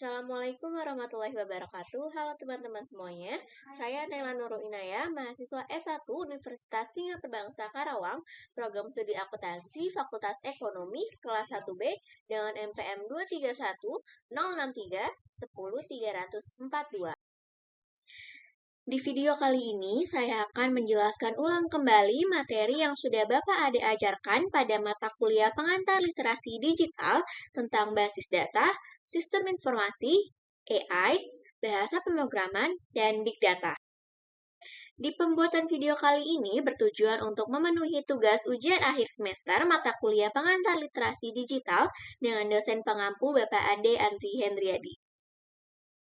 Assalamualaikum warahmatullahi wabarakatuh. Halo teman-teman semuanya. Saya Naila Nurul Inayah, mahasiswa S1 Universitas Singapura Bangsa Karawang, program studi akuntansi Fakultas Ekonomi kelas 1B dengan NPM 231063 10342. Di video kali ini, saya akan menjelaskan ulang kembali materi yang sudah Bapak Ade ajarkan pada mata kuliah pengantar literasi digital tentang basis data, sistem informasi, AI, bahasa pemrograman, dan big data. Di pembuatan video kali ini bertujuan untuk memenuhi tugas ujian akhir semester mata kuliah pengantar literasi digital dengan dosen pengampu Bapak Ade Anti Hendriadi.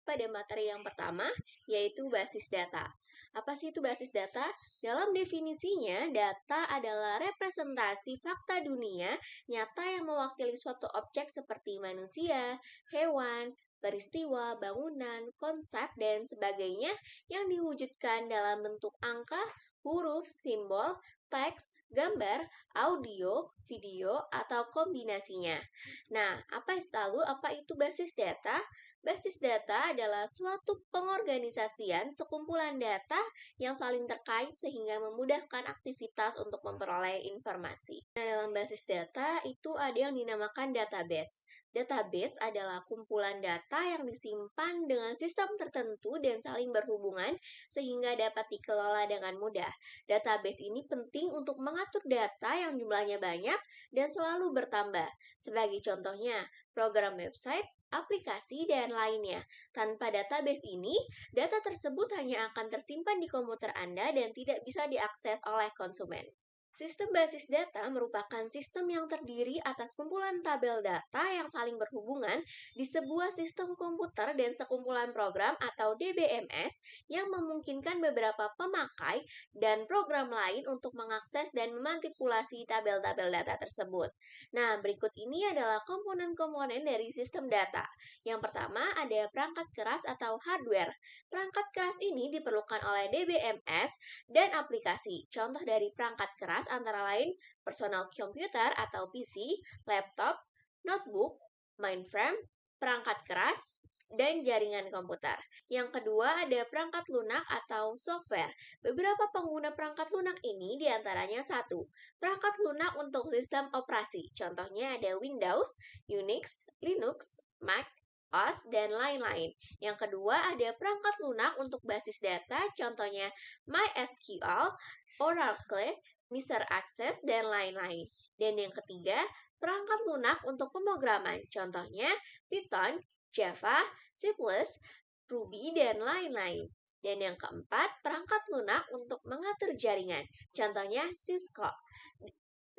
Pada materi yang pertama, yaitu basis data. Apa sih itu basis data? Dalam definisinya, data adalah representasi fakta dunia nyata yang mewakili suatu objek seperti manusia, hewan, peristiwa, bangunan, konsep, dan sebagainya yang diwujudkan dalam bentuk angka, huruf, simbol, teks, gambar, audio, video, atau kombinasinya. Nah, apa itu basis data? Basis data adalah suatu pengorganisasian sekumpulan data yang saling terkait sehingga memudahkan aktivitas untuk memperoleh informasi. Nah, dalam basis data itu ada yang dinamakan database. Database adalah kumpulan data yang disimpan dengan sistem tertentu dan saling berhubungan sehingga dapat dikelola dengan mudah. Database ini penting untuk mengatur data yang jumlahnya banyak dan selalu bertambah. Sebagai contohnya, program website, aplikasi, dan lainnya. Tanpa database ini, data tersebut hanya akan tersimpan di komputer Anda dan tidak bisa diakses oleh konsumen. Sistem basis data merupakan sistem yang terdiri atas kumpulan tabel data yang saling berhubungan di sebuah sistem komputer dan sekumpulan program atau DBMS yang memungkinkan beberapa pemakai dan program lain untuk mengakses dan memanipulasi tabel-tabel data tersebut. Nah, berikut ini adalah komponen-komponen dari sistem data. Yang pertama ada perangkat keras atau hardware. Perangkat keras ini diperlukan oleh DBMS dan aplikasi. Contoh dari perangkat keras antara lain personal computer atau PC, laptop, notebook, mainframe, perangkat keras, dan jaringan komputer. Yang kedua ada perangkat lunak atau software. Beberapa pengguna perangkat lunak ini diantaranya satu, perangkat lunak untuk sistem operasi. Contohnya ada Windows, Unix, Linux, Mac, OS, dan lain-lain. Yang kedua ada perangkat lunak untuk basis data. Contohnya MySQL, Oracle, Mr. Access, dan lain-lain. Dan yang ketiga, perangkat lunak untuk pemrograman. Contohnya Python, Java, C++, Ruby, dan lain-lain. Dan yang keempat, perangkat lunak untuk mengatur jaringan. Contohnya Cisco.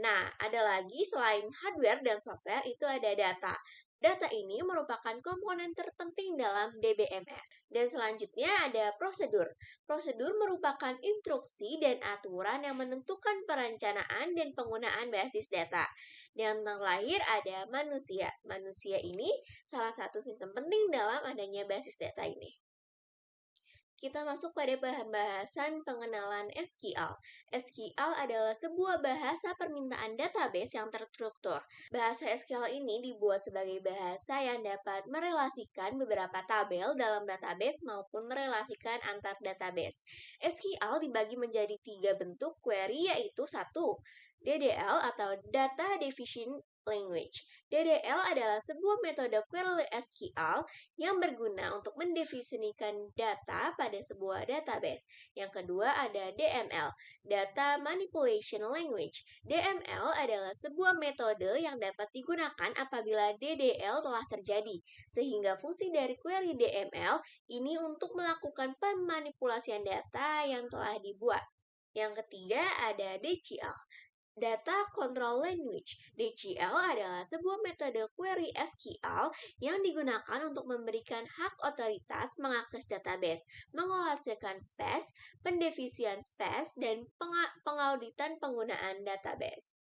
Nah, ada lagi selain hardware dan software, itu ada data. Data ini merupakan komponen terpenting dalam DBMS. Dan selanjutnya ada prosedur. Prosedur merupakan instruksi dan aturan yang menentukan perencanaan dan penggunaan basis data. Dan terakhir ada manusia. Manusia ini salah satu sistem penting dalam adanya basis data ini. Kita masuk pada pembahasan pengenalan SQL. SQL adalah sebuah bahasa permintaan database yang terstruktur. Bahasa SQL ini dibuat sebagai bahasa yang dapat merelasikan beberapa tabel dalam database maupun merelasikan antar database. SQL dibagi menjadi 3 bentuk query, yaitu 1. DDL atau Data Division Language. DDL adalah sebuah metode query SQL yang berguna untuk mendefinisikan data pada sebuah database. Yang kedua ada DML, Data Manipulation Language. DML adalah sebuah metode yang dapat digunakan apabila DDL telah terjadi, sehingga fungsi dari query DML ini untuk melakukan pemanipulasian data yang telah dibuat. Yang ketiga ada DCL, Data Control Language. DCL adalah sebuah metode query SQL yang digunakan untuk memberikan hak otoritas mengakses database, mengolahkan space, pendefisian space, dan pengauditan penggunaan database.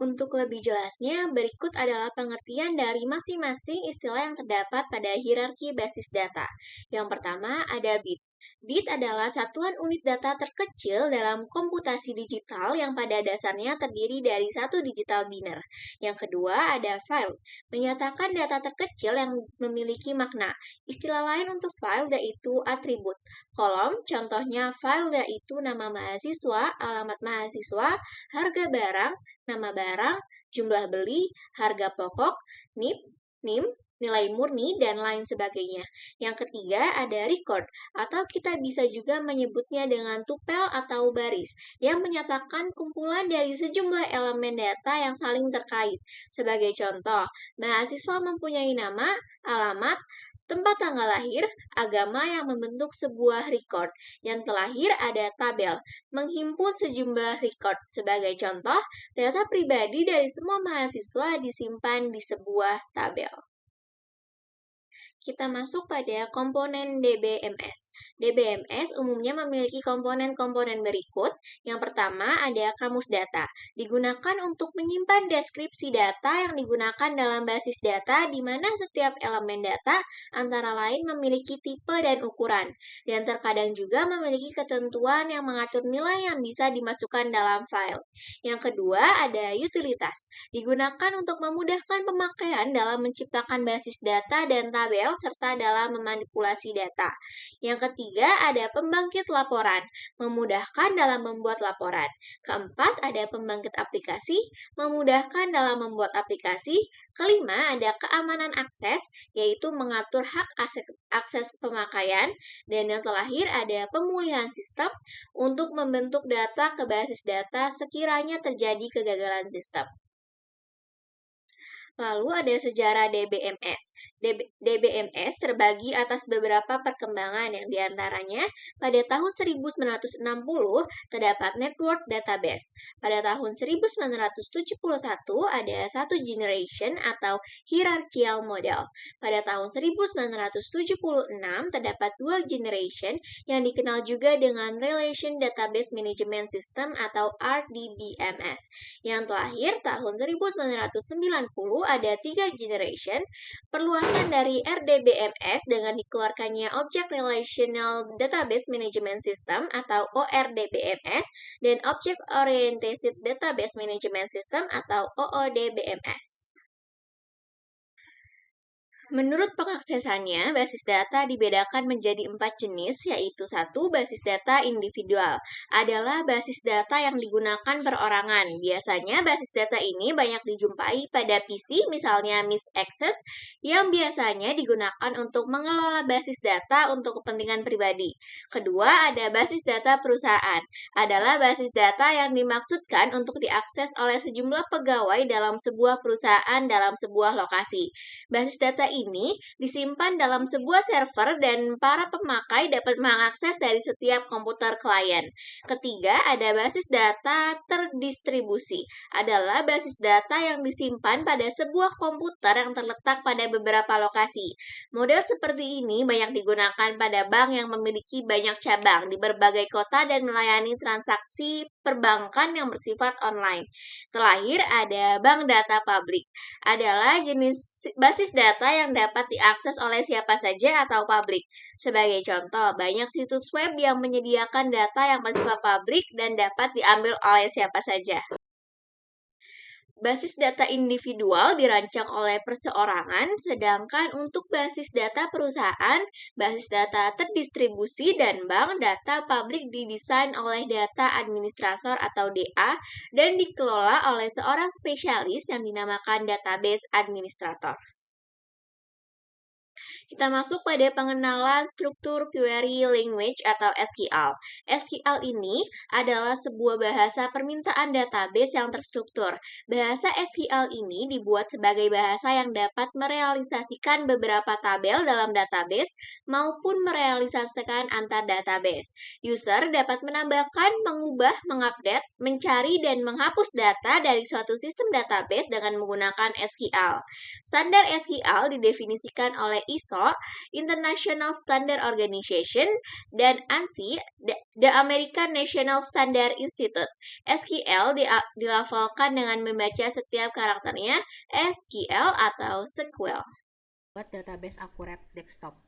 Untuk lebih jelasnya, berikut adalah pengertian dari masing-masing istilah yang terdapat pada hierarki basis data. Yang pertama ada bit. Bit adalah satuan unit data terkecil dalam komputasi digital yang pada dasarnya terdiri dari satu digital biner. Yang kedua ada file, menyatakan data terkecil yang memiliki makna. Istilah lain untuk file yaitu atribut. Kolom, contohnya file yaitu nama mahasiswa, alamat mahasiswa, harga barang, nama barang, jumlah beli, harga pokok, NIM, nilai murni, dan lain sebagainya. Yang ketiga ada record, atau kita bisa juga menyebutnya dengan tupel atau baris, yang menyatakan kumpulan dari sejumlah elemen data yang saling terkait. Sebagai contoh, mahasiswa mempunyai nama, alamat, tempat tanggal lahir, agama yang membentuk sebuah record. Yang terakhir ada tabel, menghimpun sejumlah record. Sebagai contoh, data pribadi dari semua mahasiswa disimpan di sebuah tabel. Kita masuk pada komponen DBMS. DBMS umumnya memiliki komponen-komponen berikut. Yang pertama ada kamus data. Digunakan untuk menyimpan deskripsi data yang digunakan dalam basis data di mana setiap elemen data antara lain memiliki tipe dan ukuran. Dan terkadang juga memiliki ketentuan yang mengatur nilai yang bisa dimasukkan dalam file. Yang kedua ada utilitas. Digunakan untuk memudahkan pemakaian dalam menciptakan basis data dan tabel serta dalam memanipulasi data. Yang ketiga ada pembangkit laporan, memudahkan dalam membuat laporan. Keempat ada pembangkit aplikasi, memudahkan dalam membuat aplikasi. Kelima ada keamanan akses, yaitu mengatur hak akses pemakaian. Dan yang terakhir ada pemulihan sistem untuk membentuk data ke basis data sekiranya terjadi kegagalan sistem. Lalu ada sejarah DBMS. DBMS terbagi atas beberapa perkembangan yang diantaranya pada tahun 1960 terdapat network database. Pada tahun 1971 ada satu generation atau hierarchical model. Pada tahun 1976 terdapat dua generation yang dikenal juga dengan Relation Database Management System atau RDBMS. Yang terakhir tahun 1990 ada 3 generation, perluasan dari RDBMS dengan dikeluarkannya Object Relational Database Management System atau ORDBMS dan Object Oriented Database Management System atau OODBMS. Menurut pengaksesannya, basis data dibedakan menjadi 4 jenis, yaitu 1. Basis data individual adalah basis data yang digunakan perorangan. Biasanya basis data ini banyak dijumpai pada PC, misalnya MIS Access, yang biasanya digunakan untuk mengelola basis data untuk kepentingan pribadi. Kedua, ada basis data perusahaan, adalah basis data yang dimaksudkan untuk diakses oleh sejumlah pegawai dalam sebuah perusahaan dalam sebuah lokasi. Basis data ini disimpan dalam sebuah server dan para pemakai dapat mengakses dari setiap komputer klien. Ketiga, ada basis data terdistribusi. Adalah basis data yang disimpan pada sebuah komputer yang terletak pada beberapa lokasi. Model seperti ini banyak digunakan pada bank yang memiliki banyak cabang di berbagai kota dan melayani transaksi perbankan yang bersifat online. Terakhir, ada bank data publik. Adalah jenis basis data yang dapat diakses oleh siapa saja atau publik. Sebagai contoh, banyak situs web yang menyediakan data yang bersifat publik dan dapat diambil oleh siapa saja. Basis data individual dirancang oleh perseorangan, sedangkan untuk basis data perusahaan, basis data terdistribusi, dan bank data publik didesain oleh data administrator atau DA dan dikelola oleh seorang spesialis yang dinamakan database administrator. Kita masuk pada pengenalan struktur query language atau SQL. SQL ini adalah sebuah bahasa permintaan database yang terstruktur. Bahasa SQL ini dibuat sebagai bahasa yang dapat merealisasikan beberapa tabel dalam database maupun merealisasikan antar database. User dapat menambahkan, mengubah, mengupdate, mencari, dan menghapus data dari suatu sistem database dengan menggunakan SQL. Standar SQL didefinisikan oleh ISO, International Standard Organization, dan ANSI, The American National Standard Institute. SQL dilavalkan dengan membaca setiap karakternya SQL atau SQL. Buat database akurat desktop.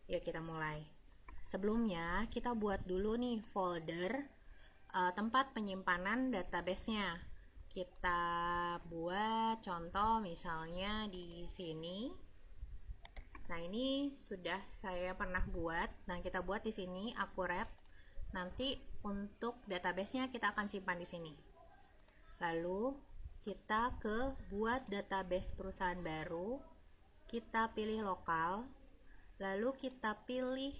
Yuk kita mulai. sebelumnya kita buat dulu nih folder tempat penyimpanan database-nya. Kita buat contoh misalnya di sini. Nah, ini sudah saya pernah buat. Nah, kita buat di sini Accurate. Nanti untuk database-nya kita akan simpan di sini. Lalu kita ke buat database perusahaan baru. Kita pilih lokal. Lalu kita pilih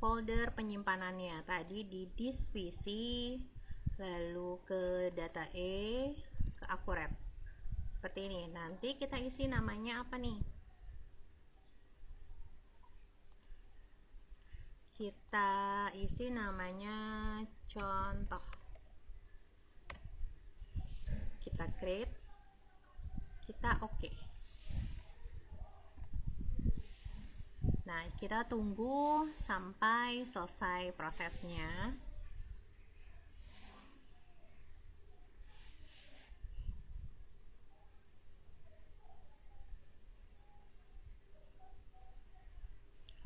folder penyimpanannya tadi di disk PC, lalu ke data ke Accurate seperti ini. Nanti kita isi namanya apa nih, kita isi namanya contoh, kita create, kita oke. Nah, kita tunggu sampai selesai prosesnya.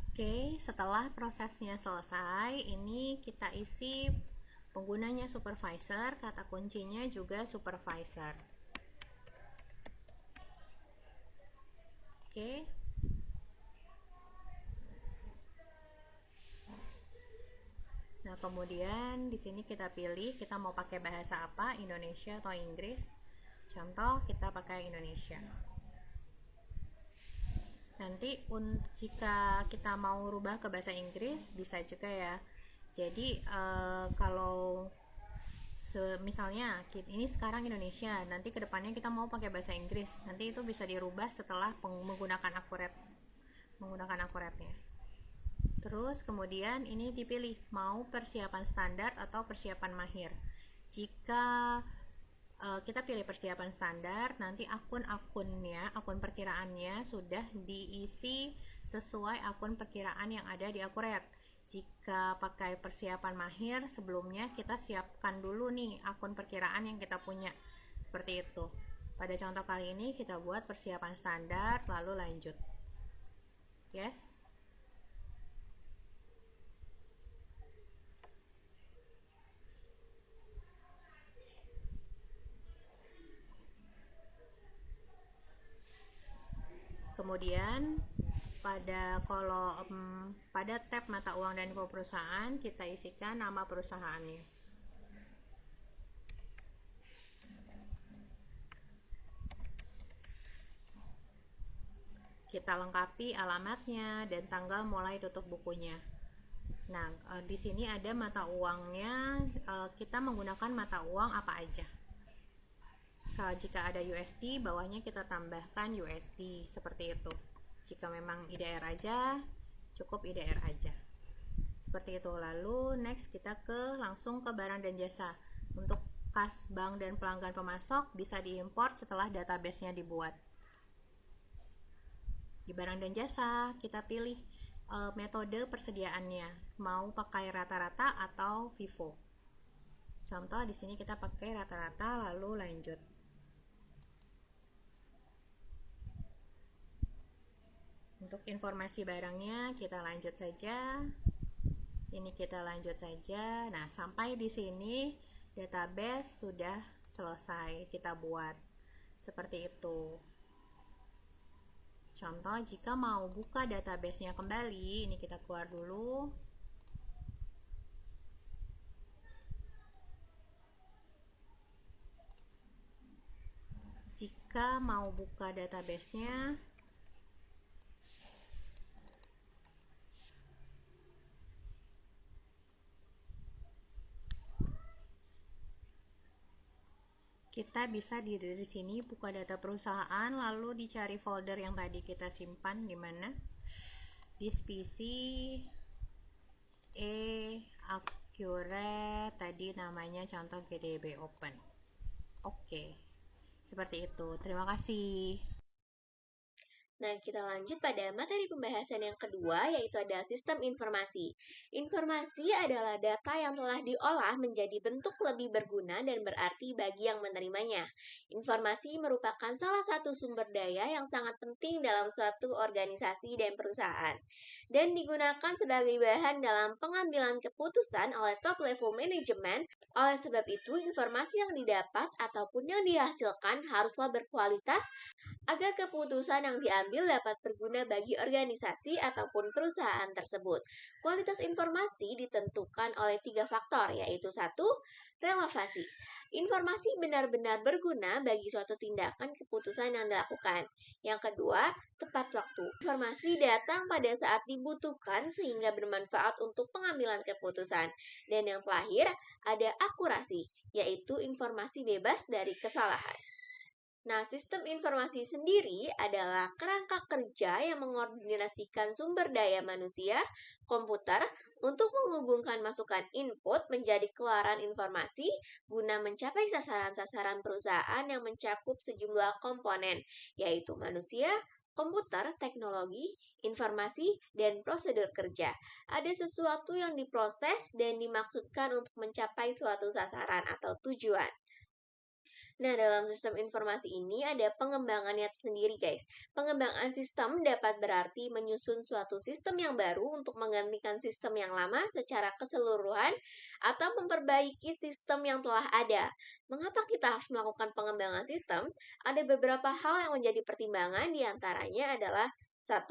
Oke, setelah prosesnya selesai, ini kita isi penggunanya supervisor, kata kuncinya juga supervisor. Oke. Nah, kemudian di sini kita pilih kita mau pakai bahasa apa, Indonesia atau Inggris. Contoh, kita pakai Indonesia. Nanti jika kita mau rubah ke bahasa Inggris bisa juga ya. Jadi kalau misalnya ini sekarang Indonesia, nanti kedepannya kita mau pakai bahasa Inggris, nanti itu bisa dirubah setelah menggunakan Accurate-nya. Terus kemudian ini dipilih mau persiapan standar atau persiapan mahir. Jika kita pilih persiapan standar, nanti akun perkiraannya sudah diisi sesuai akun perkiraan yang ada di Accurate. Jika pakai persiapan mahir, sebelumnya kita siapkan dulu nih akun perkiraan yang kita punya, seperti itu. Pada contoh kali ini kita buat persiapan standar, lalu lanjut. Yes. Kemudian pada tab mata uang dan info perusahaan kita isikan nama perusahaannya. Kita lengkapi alamatnya dan tanggal mulai tutup bukunya. Nah, di sini ada mata uangnya, kita menggunakan mata uang apa aja. Jika ada USD, bawahnya kita tambahkan USD, seperti itu. Jika memang IDR aja, cukup IDR aja. Seperti itu. Lalu next kita langsung ke barang dan jasa. Untuk kas bank dan pelanggan pemasok bisa diimport setelah database-nya dibuat. Di barang dan jasa kita pilih metode persediaannya, mau pakai rata-rata atau FIFO. Contoh di sini kita pakai rata-rata, lalu lanjut. Untuk informasi barangnya kita lanjut saja. Ini kita lanjut saja. Nah, sampai di sini database sudah selesai kita buat. Seperti itu. Contoh, jika mau buka database-nya kembali, ini kita keluar dulu. Jika mau buka database-nya, kita bisa di sini buka data perusahaan, lalu dicari folder yang tadi kita simpan di mana? Disk PC, Accurate, tadi namanya contoh GDB Open. Oke. Seperti itu. Terima kasih. Nah, kita lanjut pada materi pembahasan yang kedua, yaitu ada sistem informasi. Informasi adalah data yang telah diolah menjadi bentuk lebih berguna dan berarti bagi yang menerimanya. Informasi merupakan salah satu sumber daya yang sangat penting dalam suatu organisasi dan perusahaan, dan digunakan sebagai bahan dalam pengambilan keputusan oleh top level manajemen. Oleh sebab itu, informasi yang didapat ataupun yang dihasilkan haruslah berkualitas agar keputusan yang diambil dapat berguna bagi organisasi ataupun perusahaan tersebut. Kualitas informasi ditentukan oleh 3 faktor, yaitu 1. Relevansi. Informasi benar-benar berguna bagi suatu tindakan keputusan yang dilakukan. Yang kedua, tepat waktu. Informasi datang pada saat dibutuhkan sehingga bermanfaat untuk pengambilan keputusan. Dan yang terakhir, ada akurasi, yaitu informasi bebas dari kesalahan. Nah, sistem informasi sendiri adalah kerangka kerja yang mengordinasikan sumber daya manusia, komputer, untuk menghubungkan masukan input menjadi keluaran informasi guna mencapai sasaran-sasaran perusahaan yang mencakup sejumlah komponen, yaitu manusia, komputer, teknologi, informasi, dan prosedur kerja. Ada sesuatu yang diproses dan dimaksudkan untuk mencapai suatu sasaran atau tujuan. Nah, dalam sistem informasi ini ada pengembangannya sendiri, guys. Pengembangan sistem dapat berarti menyusun suatu sistem yang baru untuk menggantikan sistem yang lama secara keseluruhan atau memperbaiki sistem yang telah ada. Mengapa kita harus melakukan pengembangan sistem? Ada beberapa hal yang menjadi pertimbangan, diantaranya adalah 1.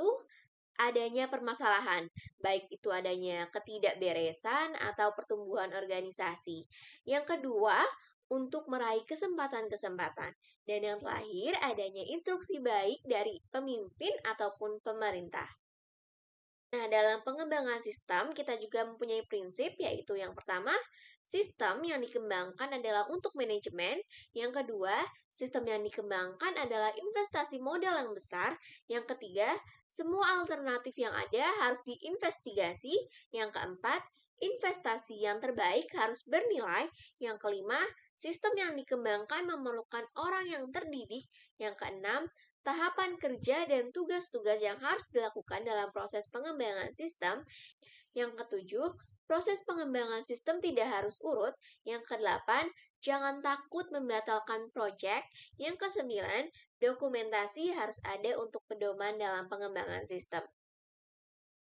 Adanya permasalahan, baik itu adanya ketidakberesan atau pertumbuhan organisasi. Yang kedua, untuk meraih kesempatan-kesempatan. Dan yang terakhir, adanya instruksi baik dari pemimpin ataupun pemerintah. Nah, dalam pengembangan sistem, kita juga mempunyai prinsip, yaitu yang pertama, sistem yang dikembangkan adalah untuk manajemen. Yang kedua, sistem yang dikembangkan adalah investasi modal yang besar. Yang ketiga, semua alternatif yang ada harus diinvestigasi. Yang keempat, investasi yang terbaik harus bernilai. Yang kelima, sistem yang dikembangkan memerlukan orang yang terdidik. Yang keenam, tahapan kerja dan tugas-tugas yang harus dilakukan dalam proses pengembangan sistem. Yang ketujuh, proses pengembangan sistem tidak harus urut. Yang kedelapan, jangan takut membatalkan proyek. Yang kesembilan, dokumentasi harus ada untuk pedoman dalam pengembangan sistem.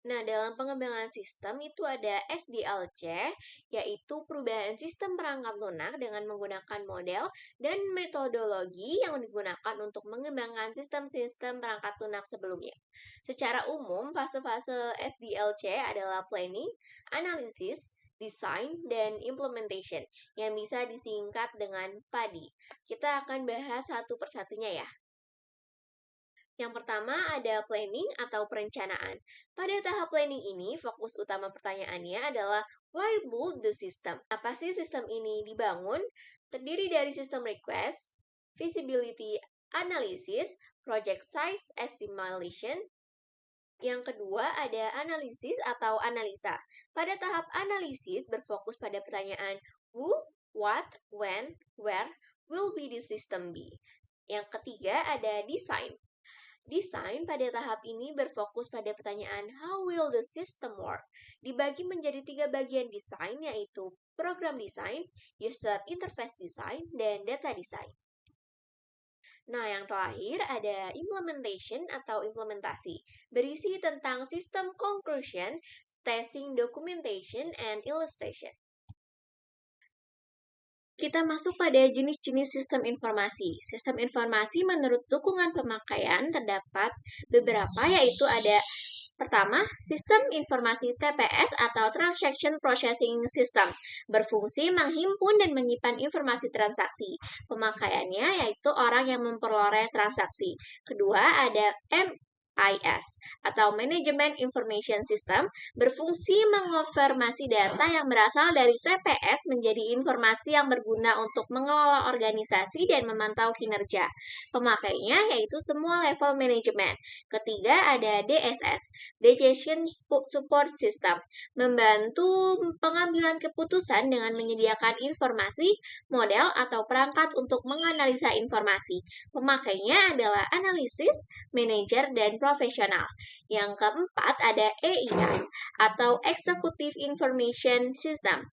Nah, dalam pengembangan sistem itu ada SDLC, yaitu perubahan sistem perangkat lunak dengan menggunakan model dan metodologi yang digunakan untuk mengembangkan sistem-sistem perangkat lunak sebelumnya. Secara umum, fase-fase SDLC adalah planning, analisis, design, dan implementation, yang bisa disingkat dengan PADI. Kita akan bahas satu persatunya ya. Yang pertama ada planning atau perencanaan. Pada tahap planning ini, fokus utama pertanyaannya adalah why build the system? Apa sih sistem ini dibangun? Terdiri dari sistem request, feasibility analysis, project size estimation. Yang kedua ada analisis atau analisa. Pada tahap analisis berfokus pada pertanyaan who, what, when, where will be the system be. Yang ketiga ada design. Desain pada tahap ini berfokus pada pertanyaan how will the system work? Dibagi menjadi 3 bagian desain, yaitu program design, user interface design, dan data design. Nah, yang terakhir ada implementation atau implementasi, berisi tentang sistem conclusion, testing documentation, and illustration. Kita masuk pada jenis-jenis sistem informasi. Sistem informasi menurut dukungan pemakaian terdapat beberapa, yaitu ada pertama, sistem informasi TPS atau Transaction Processing System, berfungsi menghimpun dan menyimpan informasi transaksi. Pemakaiannya yaitu orang yang memperoleh transaksi. Kedua, ada MIS atau Management Information System berfungsi mengonfirmasi data yang berasal dari TPS menjadi informasi yang berguna untuk mengelola organisasi dan memantau kinerja. Pemakainya yaitu semua level manajemen. Ketiga ada DSS, Decision Support System, membantu pengambilan keputusan dengan menyediakan informasi, model, atau perangkat untuk menganalisa informasi. Pemakainya adalah analisis, manajer, dan profesional. Yang keempat ada EIS atau Executive Information System.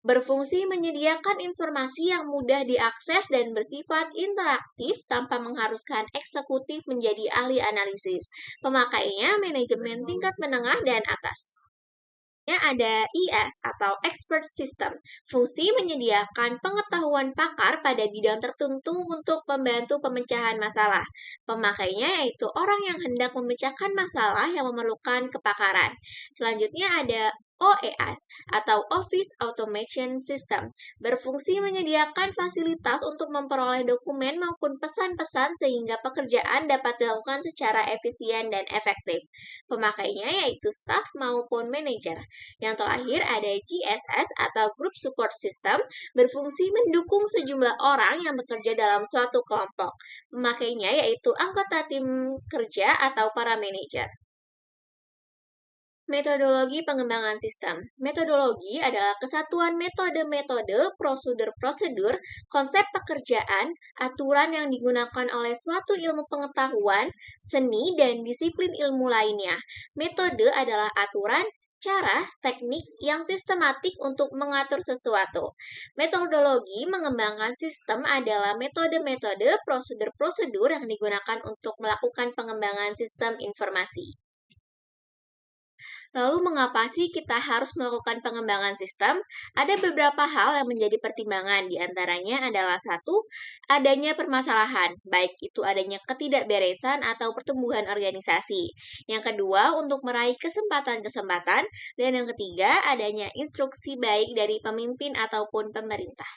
Berfungsi menyediakan informasi yang mudah diakses dan bersifat interaktif tanpa mengharuskan eksekutif menjadi ahli analisis. Pemakainya manajemen tingkat menengah dan atas. Ada IS atau Expert System, fungsi menyediakan pengetahuan pakar pada bidang tertentu untuk membantu pemecahan masalah. Pemakainya yaitu orang yang hendak memecahkan masalah yang memerlukan kepakaran. Selanjutnya ada OES atau Office Automation System, berfungsi menyediakan fasilitas untuk memperoleh dokumen maupun pesan-pesan sehingga pekerjaan dapat dilakukan secara efisien dan efektif. Pemakainya yaitu staff maupun manajer. Yang terakhir ada GSS atau Group Support System, berfungsi mendukung sejumlah orang yang bekerja dalam suatu kelompok. Pemakainya yaitu anggota tim kerja atau para manajer. Metodologi pengembangan sistem. Metodologi adalah kesatuan metode-metode, prosedur-prosedur, konsep pekerjaan, aturan yang digunakan oleh suatu ilmu pengetahuan, seni, dan disiplin ilmu lainnya. Metode adalah aturan, cara, teknik yang sistematik untuk mengatur sesuatu. Metodologi mengembangkan sistem adalah metode-metode, prosedur-prosedur yang digunakan untuk melakukan pengembangan sistem informasi. Lalu mengapa sih kita harus melakukan pengembangan sistem? Ada beberapa hal yang menjadi pertimbangan, di antaranya adalah satu, adanya permasalahan, baik itu adanya ketidakberesan atau pertumbuhan organisasi. Yang kedua, untuk meraih kesempatan-kesempatan, dan yang ketiga, adanya instruksi baik dari pemimpin ataupun pemerintah.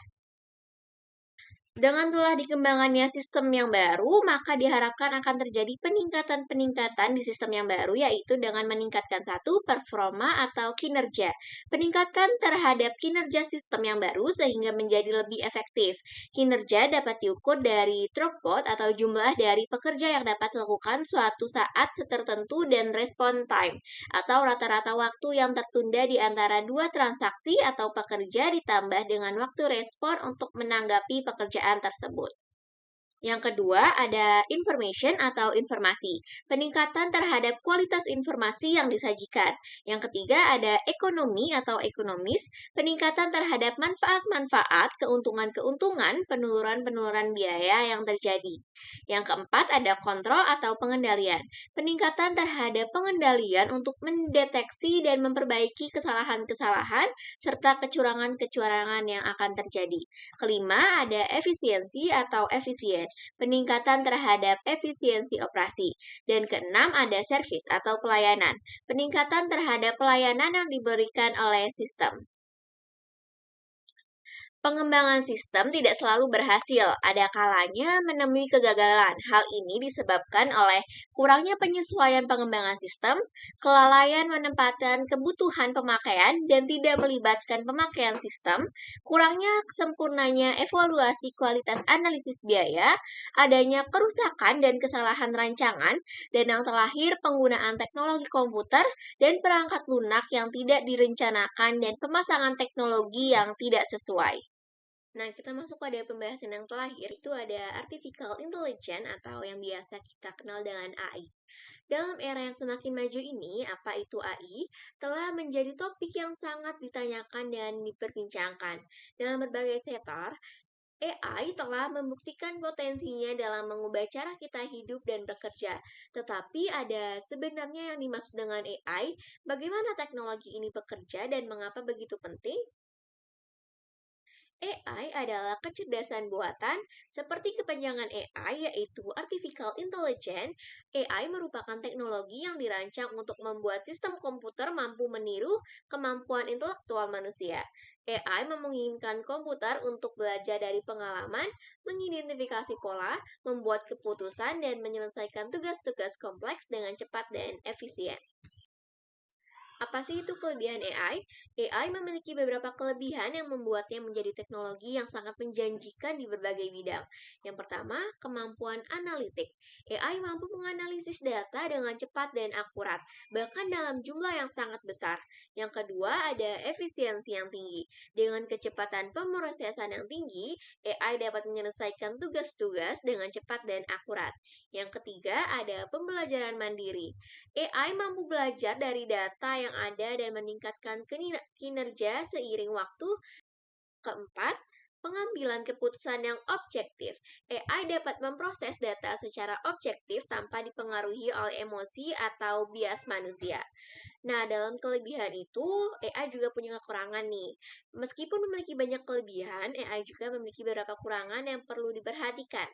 Dengan telah dikembangannya sistem yang baru, maka diharapkan akan terjadi peningkatan-peningkatan di sistem yang baru, yaitu dengan meningkatkan satu, performa atau kinerja. Peningkatan terhadap kinerja sistem yang baru sehingga menjadi lebih efektif. Kinerja dapat diukur dari throughput atau jumlah dari pekerja yang dapat dilakukan suatu saat tertentu dan respon time, atau rata-rata waktu yang tertunda di antara dua transaksi atau pekerja ditambah dengan waktu respon untuk menanggapi pekerjaan tersebut. Yang kedua, ada information atau informasi, peningkatan terhadap kualitas informasi yang disajikan. Yang ketiga, ada ekonomi atau ekonomis, peningkatan terhadap manfaat-manfaat, keuntungan-keuntungan, penurunan-penurunan biaya yang terjadi. Yang keempat, ada kontrol atau pengendalian, peningkatan terhadap pengendalian untuk mendeteksi dan memperbaiki kesalahan-kesalahan serta kecurangan-kecurangan yang akan terjadi. Kelima, ada efisiensi atau efisien, peningkatan terhadap efisiensi operasi. Dan keenam ada servis atau pelayanan, peningkatan terhadap pelayanan yang diberikan oleh sistem. Pengembangan sistem tidak selalu berhasil, ada kalanya menemui kegagalan. Hal ini disebabkan oleh kurangnya penyesuaian pengembangan sistem, kelalaian menempatkan kebutuhan pemakaian dan tidak melibatkan pemakaian sistem, kurangnya sempurnanya evaluasi kualitas analisis biaya, adanya kerusakan dan kesalahan rancangan, dan yang terakhir penggunaan teknologi komputer dan perangkat lunak yang tidak direncanakan dan pemasangan teknologi yang tidak sesuai. Nah, kita masuk pada pembahasan yang terakhir, itu ada Artificial Intelligence atau yang biasa kita kenal dengan AI. Dalam era yang semakin maju ini, apa itu AI? Telah menjadi topik yang sangat ditanyakan dan diperbincangkan. Dalam berbagai sektor, AI telah membuktikan potensinya dalam mengubah cara kita hidup dan bekerja. Tetapi ada sebenarnya yang dimaksud dengan AI, bagaimana teknologi ini bekerja dan mengapa begitu penting? AI adalah kecerdasan buatan seperti kepanjangan AI yaitu Artificial Intelligence. AI merupakan teknologi yang dirancang untuk membuat sistem komputer mampu meniru kemampuan intelektual manusia. AI memungkinkan komputer untuk belajar dari pengalaman, mengidentifikasi pola, membuat keputusan, dan menyelesaikan tugas-tugas kompleks dengan cepat dan efisien. Apa sih itu kelebihan AI? AI memiliki beberapa kelebihan yang membuatnya menjadi teknologi yang sangat menjanjikan di berbagai bidang. Yang pertama, kemampuan analitik. AI mampu menganalisis data dengan cepat dan akurat, bahkan dalam jumlah yang sangat besar. Yang kedua, ada efisiensi yang tinggi. Dengan kecepatan pemrosesan yang tinggi, AI dapat menyelesaikan tugas-tugas dengan cepat dan akurat. Yang ketiga, ada pembelajaran mandiri. AI mampu belajar dari data yang ada dan meningkatkan kinerja seiring waktu. Keempat, pengambilan keputusan yang objektif. AI dapat memproses data secara objektif tanpa dipengaruhi oleh emosi atau bias manusia. Nah, dalam kelebihan itu, AI juga punya kekurangan nih. Meskipun memiliki banyak kelebihan, AI juga memiliki beberapa kekurangan yang perlu diperhatikan.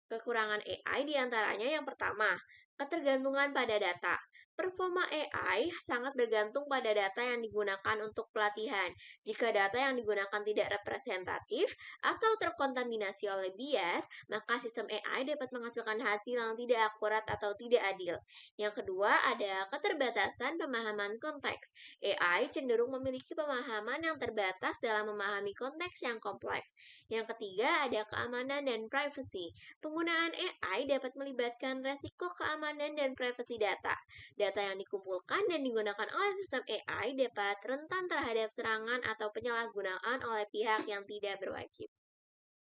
Kekurangan AI diantaranya yang pertama, ketergantungan pada data. Performa AI sangat bergantung pada data yang digunakan untuk pelatihan. Jika data yang digunakan tidak representatif atau terkontaminasi oleh bias, maka sistem AI dapat menghasilkan hasil yang tidak akurat atau tidak adil. Yang kedua, ada keterbatasan pemahaman konteks. AI cenderung memiliki pemahaman yang terbatas dalam memahami konteks yang kompleks. Yang ketiga, ada keamanan dan privacy. Penggunaan AI dapat melibatkan resiko keamanan dan privasi data. Data yang dikumpulkan dan digunakan oleh sistem AI dapat rentan terhadap serangan atau penyalahgunaan oleh pihak yang tidak berwajib.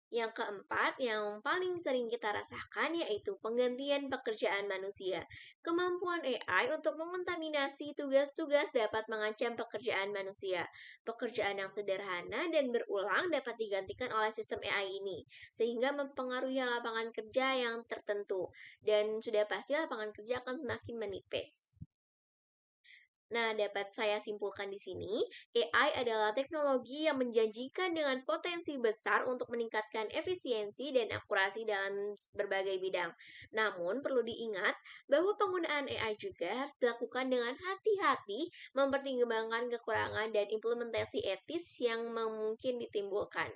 Yang keempat, yang paling sering kita rasakan yaitu penggantian pekerjaan manusia. Kemampuan AI untuk mengontaminasi tugas-tugas dapat mengancam pekerjaan manusia. Pekerjaan yang sederhana dan berulang dapat digantikan oleh sistem AI ini, sehingga mempengaruhi lapangan kerja yang tertentu. Dan sudah pasti lapangan kerja akan semakin menipis. Nah, dapat saya simpulkan di sini, AI adalah teknologi yang menjanjikan dengan potensi besar untuk meningkatkan efisiensi dan akurasi dalam berbagai bidang. Namun, perlu diingat bahwa penggunaan AI juga harus dilakukan dengan hati-hati, mempertimbangkan kekurangan dan implementasi etis yang mungkin ditimbulkan.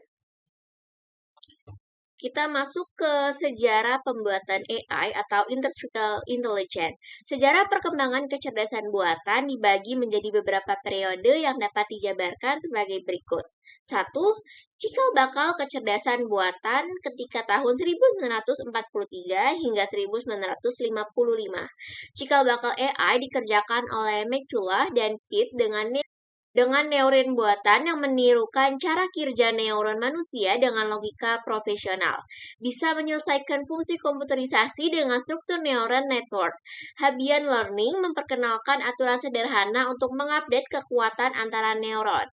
Kita masuk ke sejarah pembuatan AI atau Artificial Intelligence. Sejarah perkembangan kecerdasan buatan dibagi menjadi beberapa periode yang dapat dijabarkan sebagai berikut. 1. Cikal bakal kecerdasan buatan ketika tahun 1943 hingga 1955. Cikal bakal AI dikerjakan oleh McCulloch dan Pitt dengan neuron buatan yang menirukan cara kerja neuron manusia dengan logika profesional. Bisa menyelesaikan fungsi komputerisasi dengan struktur neuron network. Hebbian Learning memperkenalkan aturan sederhana untuk mengupdate kekuatan antara neuron.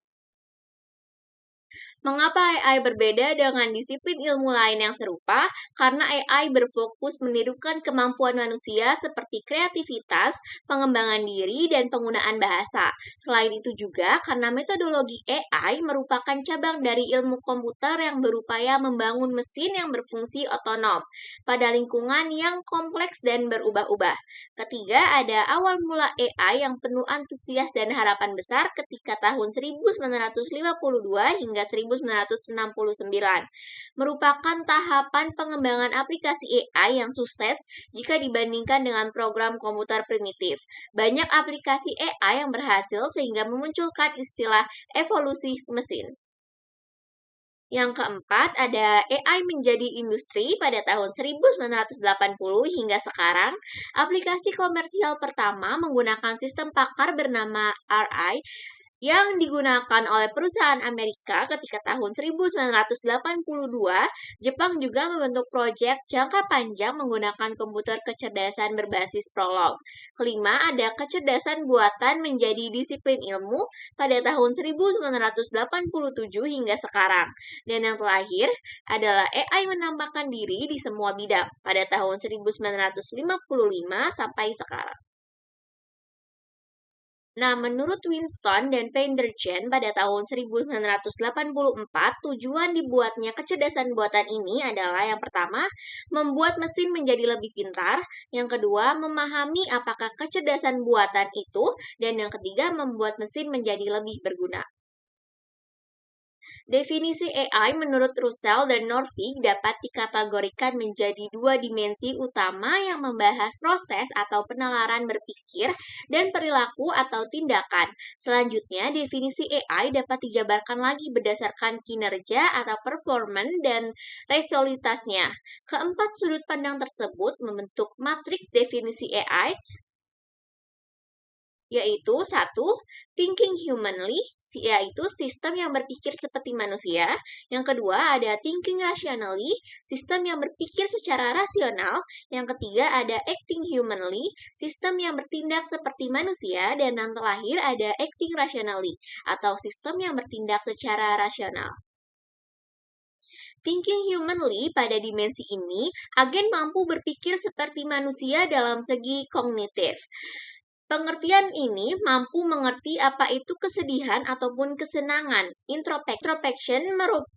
Mengapa AI berbeda dengan disiplin ilmu lain yang serupa? Karena AI berfokus menirukan kemampuan manusia seperti kreativitas, pengembangan diri, dan penggunaan bahasa. Selain itu juga karena metodologi AI merupakan cabang dari ilmu komputer yang berupaya membangun mesin yang berfungsi otonom pada lingkungan yang kompleks dan berubah-ubah. Ketiga, ada awal mula AI yang penuh antusias dan harapan besar ketika tahun 1952 hingga 1969, merupakan tahapan pengembangan aplikasi AI yang sukses jika dibandingkan dengan program komputer primitif. Banyak aplikasi AI yang berhasil sehingga memunculkan istilah evolusi mesin. Yang keempat, ada AI menjadi industri pada tahun 1980 hingga sekarang. Aplikasi komersial pertama menggunakan sistem pakar bernama RI yang digunakan oleh perusahaan Amerika ketika tahun 1982. Jepang juga membentuk proyek jangka panjang menggunakan komputer kecerdasan berbasis Prolog. Kelima, ada kecerdasan buatan menjadi disiplin ilmu pada tahun 1987 hingga sekarang. Dan yang terakhir adalah AI menambahkan diri di semua bidang pada tahun 1955 sampai sekarang. Nah, menurut Winston dan Pendergast pada tahun 1984, tujuan dibuatnya kecerdasan buatan ini adalah yang pertama, membuat mesin menjadi lebih pintar, yang kedua, memahami apakah kecerdasan buatan itu, dan yang ketiga, membuat mesin menjadi lebih berguna. Definisi AI menurut Russell dan Norvig dapat dikategorikan menjadi dua dimensi utama yang membahas proses atau penalaran berpikir dan perilaku atau tindakan. Selanjutnya, definisi AI dapat dijabarkan lagi berdasarkan kinerja atau performan dan resultasnya. Keempat sudut pandang tersebut membentuk matriks definisi AI, yaitu satu, thinking humanly, yaitu sistem yang berpikir seperti manusia. Yang kedua ada thinking rationally, sistem yang berpikir secara rasional. Yang ketiga ada acting humanly, sistem yang bertindak seperti manusia. Dan yang terakhir ada acting rationally, atau sistem yang bertindak secara rasional. Thinking humanly pada dimensi ini, agen mampu berpikir seperti manusia dalam segi kognitif. Pengertian ini mampu mengerti apa itu kesedihan ataupun kesenangan. Introspection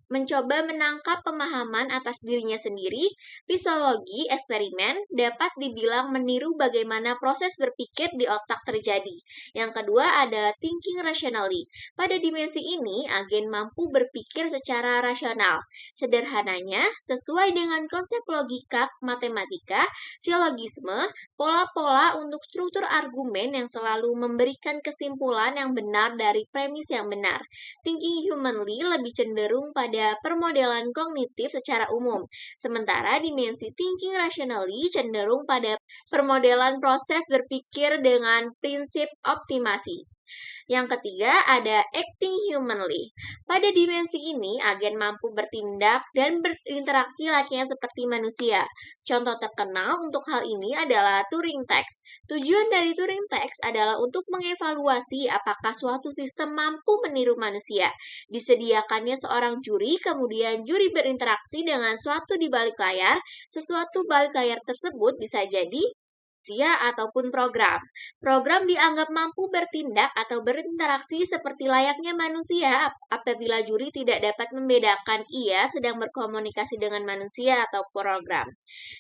mencoba menangkap pemahaman atas dirinya sendiri. Psikologi eksperimen dapat dibilang meniru bagaimana proses berpikir di otak terjadi. Yang kedua ada thinking rationally. Pada dimensi ini, agen mampu berpikir secara rasional. Sederhananya, sesuai dengan konsep logika matematika, silogisme, pola-pola untuk struktur argumen yang selalu memberikan kesimpulan yang benar dari premis yang benar. Thinking humanly lebih cenderung pada permodelan kognitif secara umum, sementara dimensi thinking rationally cenderung pada permodelan proses berpikir dengan prinsip optimasi. Yang ketiga ada acting humanly. Pada dimensi ini, agen mampu bertindak dan berinteraksi layaknya seperti manusia. Contoh terkenal untuk hal ini adalah Turing Test. Tujuan dari Turing Test adalah untuk mengevaluasi apakah suatu sistem mampu meniru manusia. Disediakannya seorang juri, kemudian juri berinteraksi dengan suatu di balik layar. Sesuatu balik layar tersebut bisa jadi manusia ataupun program. Program dianggap mampu bertindak atau berinteraksi seperti layaknya manusia apabila juri tidak dapat membedakan ia sedang berkomunikasi dengan manusia atau program.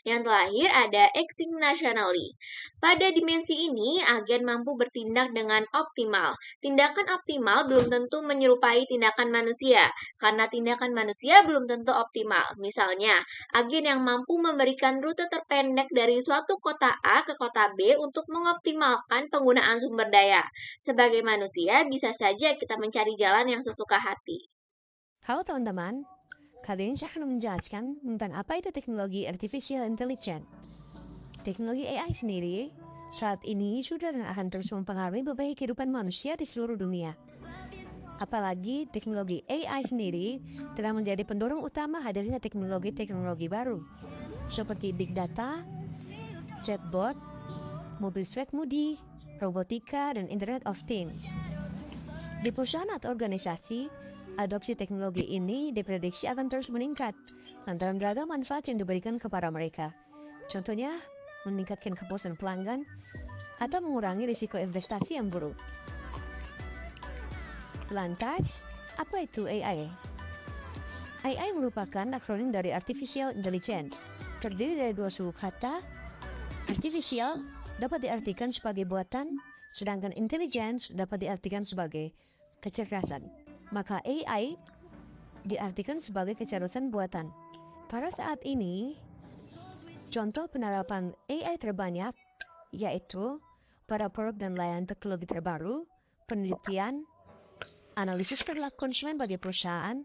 Yang terakhir ada acting rationally. Pada dimensi ini, agen mampu bertindak dengan optimal. Tindakan optimal belum tentu menyerupai tindakan manusia, karena tindakan manusia belum tentu optimal. Misalnya, agen yang mampu memberikan rute terpendek dari suatu kota A ke kota B untuk mengoptimalkan penggunaan sumber daya. Sebagai manusia, bisa saja kita mencari jalan yang sesuka hati. Halo teman-teman, kali ini saya akan menjelaskan tentang apa itu teknologi artificial intelligence. Teknologi AI sendiri saat ini sudah dan akan terus mempengaruhi berbagai kehidupan manusia di seluruh dunia. Apalagi teknologi AI sendiri telah menjadi pendorong utama hadirnya teknologi-teknologi baru, seperti big data, chatbot, mobil sweat-mudi, robotika, dan Internet of Things. Di perusahaan atau organisasi, adopsi teknologi ini diprediksi akan terus meningkat lantaran beragam manfaat yang diberikan kepada mereka. Contohnya, meningkatkan kepuasan pelanggan atau mengurangi risiko investasi yang buruk. Lantas, apa itu AI? AI merupakan akronim dari Artificial Intelligence, terdiri dari dua suku kata. Artificial dapat diartikan sebagai buatan, sedangkan intelligence dapat diartikan sebagai kecerdasan. Maka AI diartikan sebagai kecerdasan buatan. Pada saat ini, contoh penerapan AI terbanyak yaitu pada produk dan layanan teknologi terbaru, penelitian, analisis perilaku konsumen bagi perusahaan,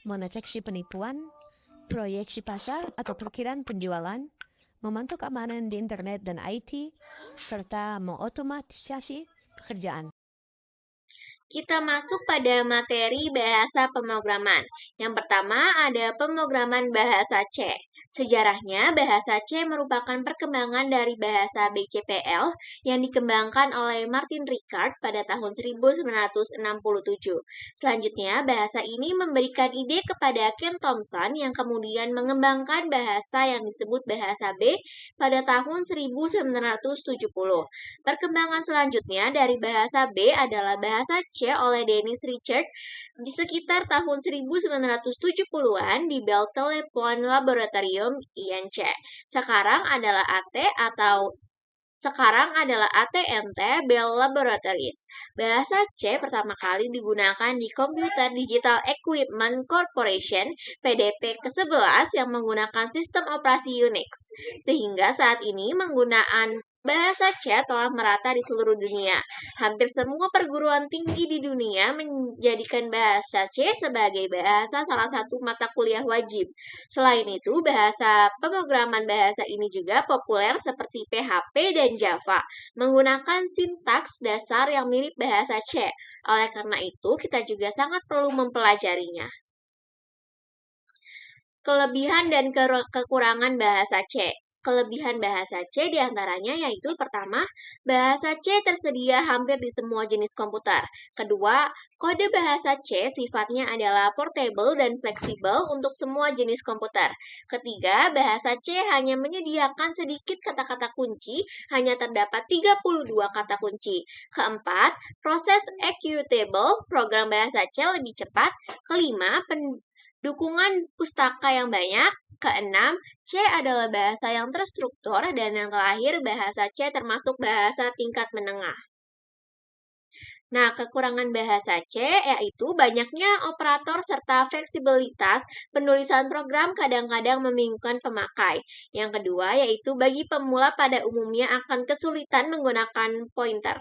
mendeteksi penipuan, proyeksi pasar atau perkiraan penjualan, memantau keamanan di internet dan IT, serta mengotomatisasi pekerjaan. Kita masuk pada materi bahasa pemrograman. Yang pertama ada pemrograman bahasa C. Sejarahnya, bahasa C merupakan perkembangan dari bahasa BCPL yang dikembangkan oleh Martin Ricard pada tahun 1967. Selanjutnya, bahasa ini memberikan ide kepada Ken Thompson yang kemudian mengembangkan bahasa yang disebut bahasa B pada tahun 1970. Perkembangan selanjutnya dari bahasa B adalah bahasa C oleh Dennis Richard di sekitar tahun 1970-an di Bell Telephone Laboratory INC. Sekarang adalah AT&T Bell Laboratories. Bahasa C pertama kali digunakan di Computer Digital Equipment Corporation PDP ke-11 yang menggunakan sistem operasi Unix. Sehingga saat ini penggunaan bahasa C telah merata di seluruh dunia. Hampir semua perguruan tinggi di dunia menjadikan bahasa C sebagai bahasa salah satu mata kuliah wajib. Selain itu, bahasa pemrograman bahasa ini juga populer seperti PHP dan Java, menggunakan sintaks dasar yang mirip bahasa C. Oleh karena itu, kita juga sangat perlu mempelajarinya. Kelebihan dan kekurangan bahasa C. Kelebihan bahasa C diantaranya yaitu pertama, bahasa C tersedia hampir di semua jenis komputer. Kedua, kode bahasa C sifatnya adalah portable dan fleksibel untuk semua jenis komputer. Ketiga, bahasa C hanya menyediakan sedikit kata-kata kunci, hanya terdapat 32 kata kunci. Keempat, proses executable program bahasa C lebih cepat. Kelima, dukungan pustaka yang banyak. Keenam, C adalah bahasa yang terstruktur, dan yang terakhir, bahasa C termasuk bahasa tingkat menengah. Nah, kekurangan bahasa C yaitu banyaknya operator serta fleksibilitas penulisan program kadang-kadang membingungkan pemakai. Yang kedua yaitu bagi pemula pada umumnya akan kesulitan menggunakan pointer.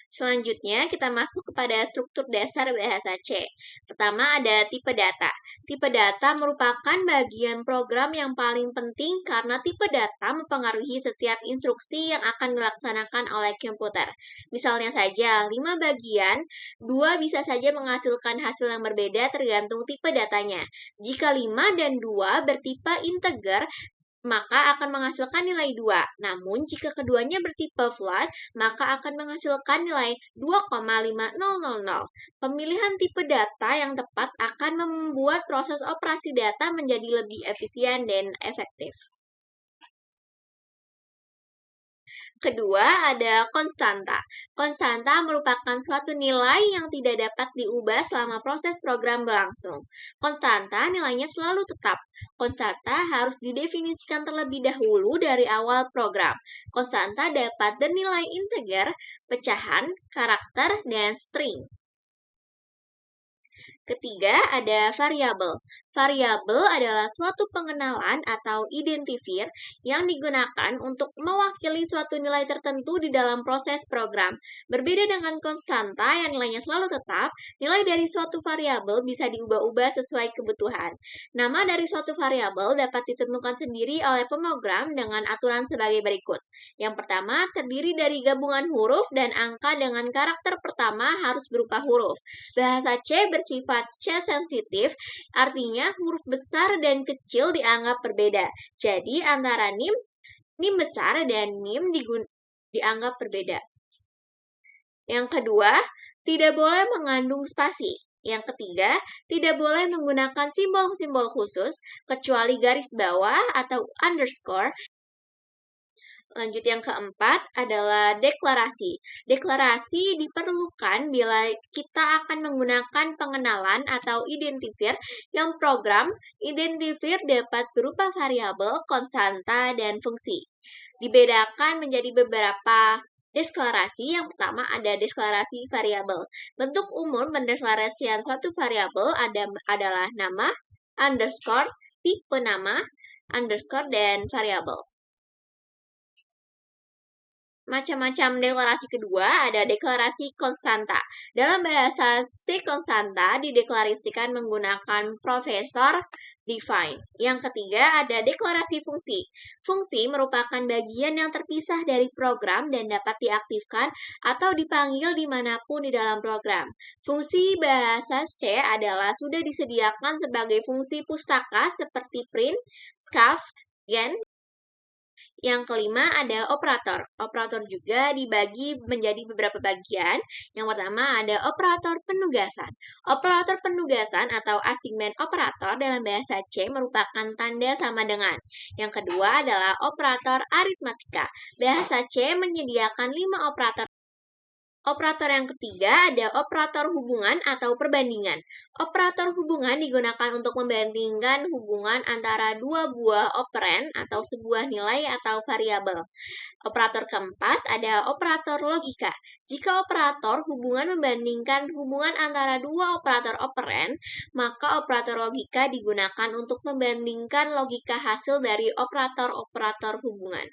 Selanjutnya, kita masuk kepada struktur dasar bahasa C. Pertama, ada tipe data. Tipe data merupakan bagian program yang paling penting karena tipe data mempengaruhi setiap instruksi yang akan dilaksanakan oleh komputer. Misalnya saja, 5 bagian, 2 bisa saja menghasilkan hasil yang berbeda tergantung tipe datanya. Jika 5 dan 2 bertipe integer, maka akan menghasilkan nilai 2. Namun, jika keduanya bertipe float, maka akan menghasilkan nilai 2,5000. Pemilihan tipe data yang tepat akan membuat proses operasi data menjadi lebih efisien dan efektif. Kedua, ada konstanta. Konstanta merupakan suatu nilai yang tidak dapat diubah selama proses program berlangsung. Konstanta nilainya selalu tetap. Konstanta harus didefinisikan terlebih dahulu dari awal program. Konstanta dapat bernilai integer, pecahan, karakter, dan string. Ketiga, ada variabel. Variabel adalah suatu pengenalan atau identifier yang digunakan untuk mewakili suatu nilai tertentu di dalam proses program. Berbeda dengan konstanta yang nilainya selalu tetap, nilai dari suatu variabel bisa diubah-ubah sesuai kebutuhan. Nama dari suatu variabel dapat ditentukan sendiri oleh pemrogram dengan aturan sebagai berikut. Yang pertama, terdiri dari gabungan huruf dan angka dengan karakter pertama harus berupa huruf. Bahasa C bersifat C-sensitif, artinya huruf besar dan kecil dianggap berbeda. Jadi antara nim besar dan nim dianggap berbeda. Yang kedua, tidak boleh mengandung spasi. Yang ketiga, tidak boleh menggunakan simbol-simbol khusus, kecuali garis bawah atau underscore. Lanjut, yang keempat adalah deklarasi. Deklarasi diperlukan bila kita akan menggunakan pengenalan atau identifier yang program. Identifier dapat berupa variabel, konstanta, dan fungsi. Dibedakan menjadi beberapa deklarasi. Yang pertama ada deklarasi variabel. Bentuk umum pendeklarasian suatu variabel adalah nama, underscore, tipe nama, underscore, dan variabel. macam-macam deklarasi kedua ada deklarasi konstanta. Dalam bahasa C, konstanta dideklarasikan menggunakan profesor define. Yang ketiga ada deklarasi fungsi. Fungsi merupakan bagian yang terpisah dari program dan dapat diaktifkan atau dipanggil dimanapun di dalam program. Fungsi bahasa C adalah sudah disediakan sebagai fungsi pustaka seperti print, scav, gen. Yang kelima ada operator. Operator juga dibagi menjadi beberapa bagian. Yang pertama ada operator penugasan. Operator penugasan atau assignment operator dalam bahasa C merupakan tanda sama dengan. Yang kedua adalah operator aritmatika. Bahasa C menyediakan 5 operator. Operator yang ketiga ada operator hubungan atau perbandingan. Operator hubungan digunakan untuk membandingkan hubungan antara dua buah operan atau sebuah nilai atau variabel. Operator keempat ada operator logika. Jika operator hubungan membandingkan hubungan antara dua operator operan, maka operator logika digunakan untuk membandingkan logika hasil dari operator-operator hubungan.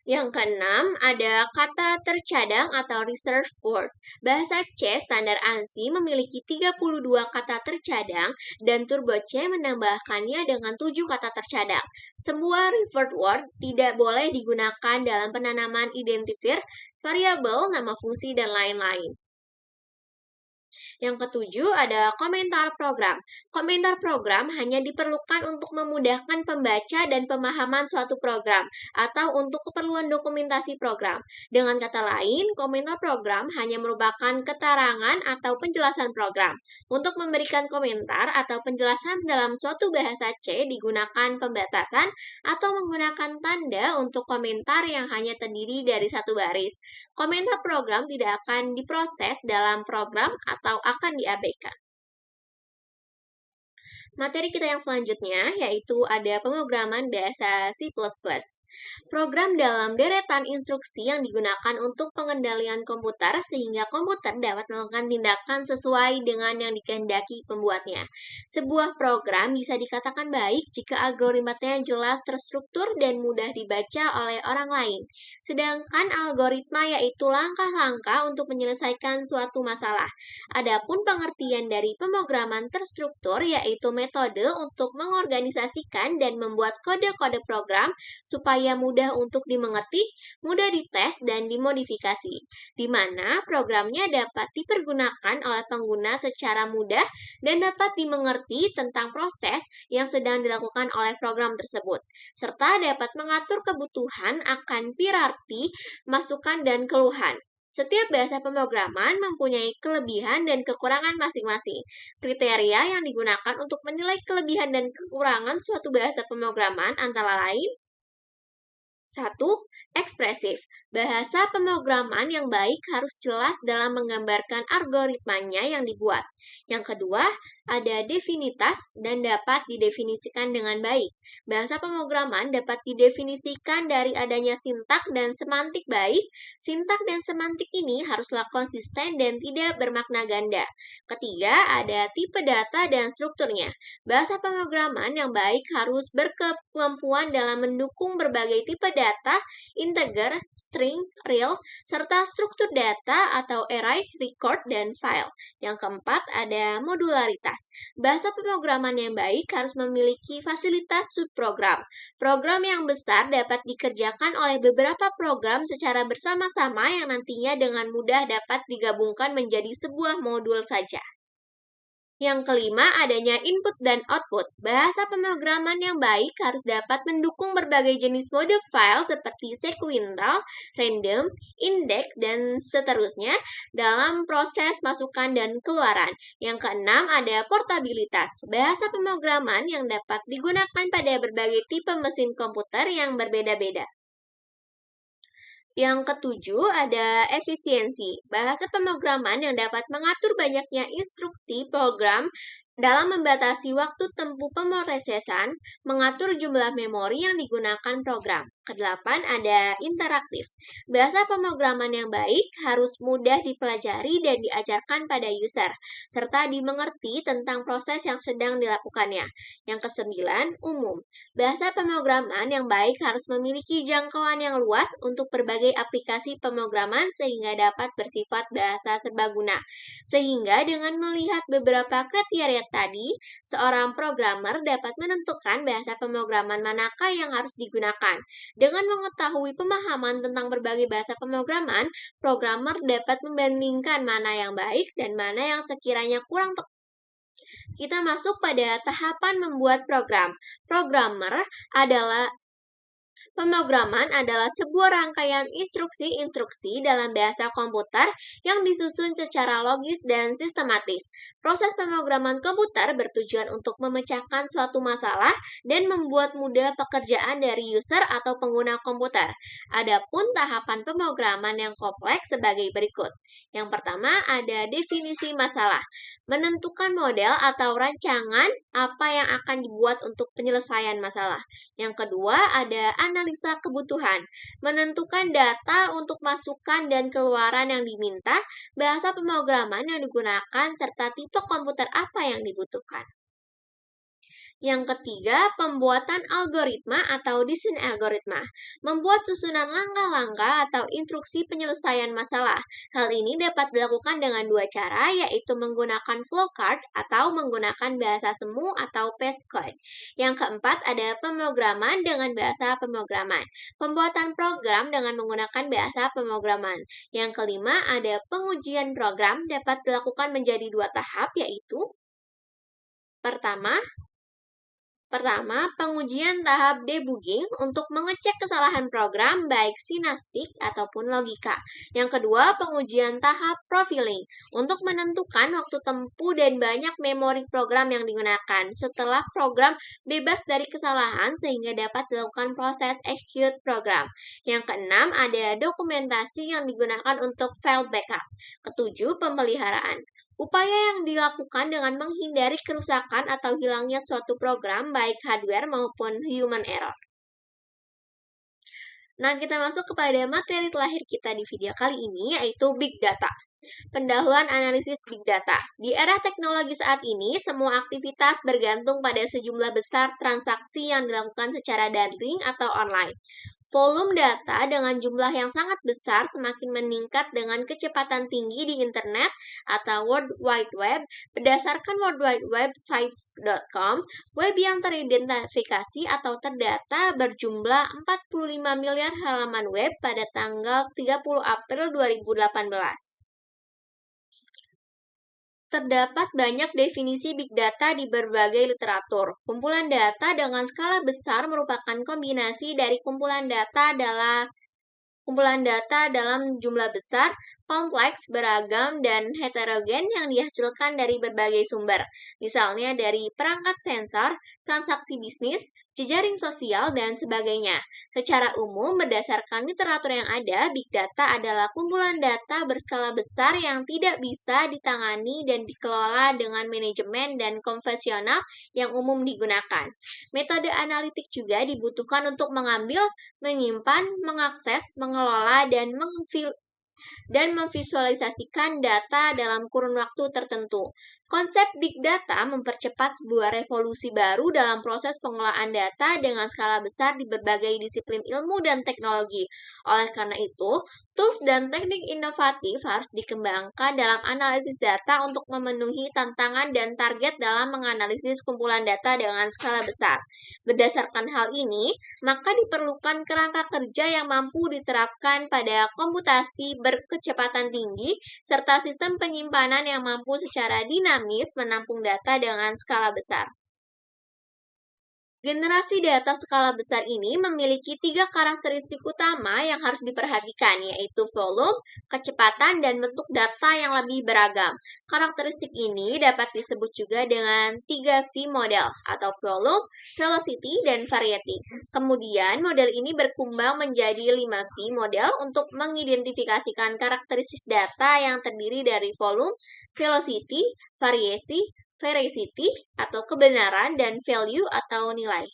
Yang keenam, ada kata tercadang atau reserved word. Bahasa C standar ANSI memiliki 32 kata tercadang dan Turbo C menambahkannya dengan 7 kata tercadang. Sebuah reserved word tidak boleh digunakan dalam penanaman identifier, variabel, nama fungsi, dan lain-lain. Yang ketujuh ada komentar program. Komentar program hanya diperlukan untuk memudahkan pembaca dan pemahaman suatu program atau untuk keperluan dokumentasi program. Dengan kata lain, komentar program hanya merupakan keterangan atau penjelasan program. Untuk memberikan komentar atau penjelasan dalam suatu bahasa C digunakan pembatasan atau menggunakan tanda untuk komentar yang hanya terdiri dari satu baris. Komentar program tidak akan diproses dalam program atau akan diabaikan. Materi kita yang selanjutnya yaitu ada pemrograman bahasa C++. Program dalam deretan instruksi yang digunakan untuk pengendalian komputer sehingga komputer dapat melakukan tindakan sesuai dengan yang dikehendaki pembuatnya. Sebuah program bisa dikatakan baik jika algoritmanya jelas terstruktur dan mudah dibaca oleh orang lain. Sedangkan algoritma yaitu langkah-langkah untuk menyelesaikan suatu masalah. Adapun pengertian dari pemrograman terstruktur yaitu metode untuk mengorganisasikan dan membuat kode-kode program supaya mudah untuk dimengerti, mudah dites, dan dimodifikasi, di mana programnya dapat dipergunakan oleh pengguna secara mudah dan dapat dimengerti tentang proses yang sedang dilakukan oleh program tersebut, serta dapat mengatur kebutuhan akan hierarki, masukan, dan keluhan. Setiap bahasa pemrograman mempunyai kelebihan dan kekurangan masing-masing. Kriteria yang digunakan untuk menilai kelebihan dan kekurangan suatu bahasa pemrograman antara lain: 1. Ekspresif. Bahasa pemrograman yang baik harus jelas dalam menggambarkan algoritmanya yang dibuat. Yang kedua, ada definitas dan dapat didefinisikan dengan baik. Bahasa pemrograman dapat didefinisikan dari adanya sintak dan semantik baik. Sintak dan semantik ini haruslah konsisten dan tidak bermakna ganda. Ketiga, ada tipe data dan strukturnya. Bahasa pemrograman yang baik harus berkemampuan dalam mendukung berbagai tipe data, integer, string, real, serta struktur data atau array, record, dan file. Yang keempat, ada modularitas. Bahasa pemrograman yang baik harus memiliki fasilitas subprogram. Program yang besar dapat dikerjakan oleh beberapa program secara bersama-sama yang nantinya dengan mudah dapat digabungkan menjadi sebuah modul saja. Yang kelima, adanya input dan output. Bahasa pemrograman yang baik harus dapat mendukung berbagai jenis mode file seperti sequential, random, index, dan seterusnya dalam proses masukan dan keluaran. Yang keenam, ada portabilitas. Bahasa pemrograman yang dapat digunakan pada berbagai tipe mesin komputer yang berbeda-beda. Yang ketujuh, ada efisiensi. Bahasa pemrograman yang dapat mengatur banyaknya instruksi program dalam membatasi waktu tempuh pemrosesan, mengatur jumlah memori yang digunakan program. Kedelapan, ada interaktif. Bahasa pemrograman yang baik harus mudah dipelajari dan diajarkan pada user, serta dimengerti tentang proses yang sedang dilakukannya. Yang kesembilan, umum. Bahasa pemrograman yang baik harus memiliki jangkauan yang luas untuk berbagai aplikasi pemrograman sehingga dapat bersifat bahasa serbaguna. Sehingga dengan melihat beberapa kriteria tadi, seorang programmer dapat menentukan bahasa pemrograman manakah yang harus digunakan. Dengan mengetahui pemahaman tentang berbagai bahasa pemrograman, programmer dapat membandingkan mana yang baik dan mana yang sekiranya kurang tepat. Kita masuk pada tahapan membuat program. Pemrograman adalah sebuah rangkaian instruksi-instruksi dalam bahasa komputer yang disusun secara logis dan sistematis. Proses pemrograman komputer bertujuan untuk memecahkan suatu masalah dan membuat mudah pekerjaan dari user atau pengguna komputer. Adapun tahapan pemrograman yang kompleks sebagai berikut. Yang pertama ada definisi masalah. Menentukan model atau rancangan apa yang akan dibuat untuk penyelesaian masalah. Yang kedua ada analisa kebutuhan, menentukan data untuk masukan dan keluaran yang diminta, bahasa pemrograman yang digunakan, serta tipe komputer apa yang dibutuhkan. Yang ketiga, pembuatan algoritma atau desain algoritma. Membuat susunan langkah-langkah atau instruksi penyelesaian masalah. Hal ini dapat dilakukan dengan dua cara, yaitu menggunakan flowchart atau menggunakan bahasa semu atau VS Code. Yang keempat, ada pemrograman dengan bahasa pemrograman. Pembuatan program dengan menggunakan bahasa pemrograman. Yang kelima, ada pengujian program dapat dilakukan menjadi dua tahap, yaitu Pertama, pengujian tahap debugging untuk mengecek kesalahan program baik sintaktik ataupun logika. Yang kedua, pengujian tahap profiling untuk menentukan waktu tempuh dan banyak memori program yang digunakan setelah program bebas dari kesalahan sehingga dapat dilakukan proses execute program. Yang keenam, ada dokumentasi yang digunakan untuk file backup. Ketujuh, pemeliharaan. Upaya yang dilakukan dengan menghindari kerusakan atau hilangnya suatu program, baik hardware maupun human error. Nah, kita masuk kepada materi terakhir kita di video kali ini, yaitu Big Data. Pendahuluan analisis Big Data. Di era teknologi saat ini, semua aktivitas bergantung pada sejumlah besar transaksi yang dilakukan secara daring atau online. Volume data dengan jumlah yang sangat besar semakin meningkat dengan kecepatan tinggi di internet atau World Wide Web. Berdasarkan World Wide Web Sites.com, web yang teridentifikasi atau terdata berjumlah 45 miliar halaman web pada tanggal 30 April 2018. Terdapat banyak definisi Big Data di berbagai literatur. Kumpulan data dengan skala besar merupakan kombinasi dari kumpulan data dalam jumlah besar, kompleks, beragam, dan heterogen yang dihasilkan dari berbagai sumber. Misalnya dari perangkat sensor, transaksi bisnis, jejaring sosial, dan sebagainya. Secara umum, berdasarkan literatur yang ada, Big Data adalah kumpulan data berskala besar yang tidak bisa ditangani dan dikelola dengan manajemen dan konvensional yang umum digunakan. Metode analitik juga dibutuhkan untuk mengambil, menyimpan, mengakses, mengelola, dan memvisualisasikan data dalam kurun waktu tertentu. Konsep Big Data mempercepat sebuah revolusi baru dalam proses pengelolaan data dengan skala besar di berbagai disiplin ilmu dan teknologi. Oleh karena itu, tools dan teknik inovatif harus dikembangkan dalam analisis data untuk memenuhi tantangan dan target dalam menganalisis kumpulan data dengan skala besar. Berdasarkan hal ini, maka diperlukan kerangka kerja yang mampu diterapkan pada komputasi berkecepatan tinggi, serta sistem penyimpanan yang mampu secara dinamis menampung data dengan skala besar. Generasi data skala besar ini memiliki 3 karakteristik utama yang harus diperhatikan, yaitu volume, kecepatan, dan bentuk data yang lebih beragam. Karakteristik ini dapat disebut juga dengan 3V model, atau volume, velocity, dan variety. Kemudian, model ini berkembang menjadi 5V model untuk mengidentifikasikan karakteristik data yang terdiri dari volume, velocity, variety, veracity atau kebenaran, dan value atau nilai.